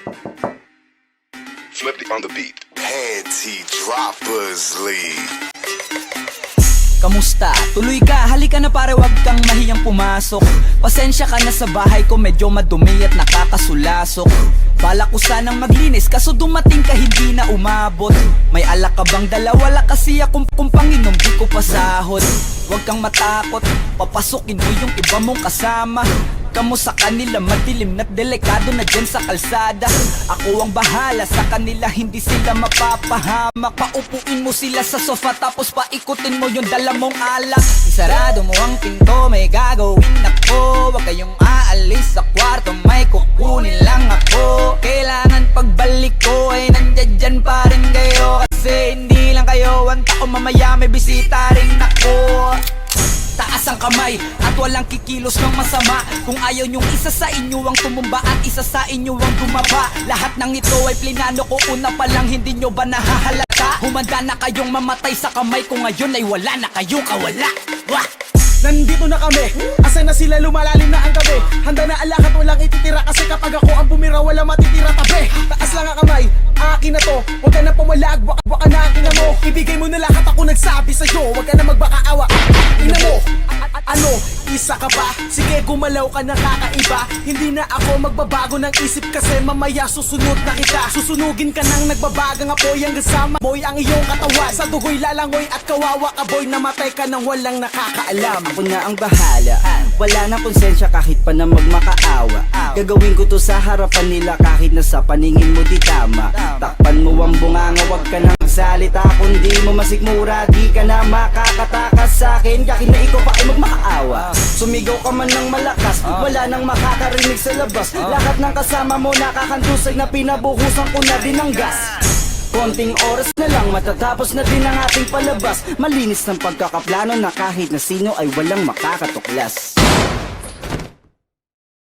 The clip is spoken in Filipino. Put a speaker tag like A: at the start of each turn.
A: Flip on the beat. Panty Droppers League.
B: Kamusta? Tuloy ka, halika na pare, wag kang mahiyang pumasok. Pasensya ka na sa bahay ko, medyo madumi at nakakasulasok. Bala ko sanang maglinis, kaso dumating ka hindi na umabot. May alak ka bang dala? Wala kasi akong panginom, di ko pasahod. Wag kang matakot, papasukin mo yung iba mong kasama. Kamo sa kanila, madilim na't delikado na dyan sa kalsada. Ako ang bahala sa kanila, hindi sila mapapahamak. Paupuin mo sila sa sofa tapos paikutin mo yung dala mong alak. Isarado mo ang pinto, may gagawin ako. Huwag kayong aalis sa kwarto, may kukunin lang ako. Kailangan pagbalik ko ay nandyan dyan pa rin kayo. Kasi hindi lang kayo ang tao, mamaya may bisita rin ako. Taas ang kamay at walang kikilos ng masama. Kung ayaw nyong isa sa inyo ang tumumba at isa sa inyo ang dumaba. Lahat ng ito ay plinano ko una pa lang, hindi nyo ba nahahalata? Humanda na kayong mamatay sa kamay ko, ngayon ay wala na kayong kawala. Wah!
C: Nandito na kami, asan na sila, lumalalim na ang gabi. Handa na alak at walang ititira, kasi kapag ako ang bumira wala matitira tabi. Taas lang ang kamay, akin na to, huwag ka na pumalag, baka na akin na mo. Ibigay mo na lahat, ako nagsabi sa'yo, huwag ka na magbakaawa. Ina mo, ano, isa ka ba? Sige gumalaw ka na kakaiba. Hindi na ako magbabago ng isip, kasi mamaya susunod na kita. Susunugin ka nang nagbabagang apoy hanggang sama boy ang iyong katawan. Sa dugoy lalangoy at kawawa ka boy, namatay ka nang walang nakakaalam.
B: Ako na ang bahala, wala na konsensya kahit pa na magmakaawa. Gagawin ko to sa harapan nila kahit na sa paningin mo di tama. Takpan mo ang bunganga, wag ka nang salita. Kung di mo masigmura, di ka na makakatakas sa akin. Yakin na ikaw pa ay magmakaawa. Sumigaw ka man ng malakas, wala nang makakarinig sa labas. Lahat ng kasama mo nakakantusay na pinabuhusan ko na din ng gas. Konting oras na lang matatapos na din ang ating palabas. Malinis ng pagkakaplano na kahit na sino ay walang makakatuklas.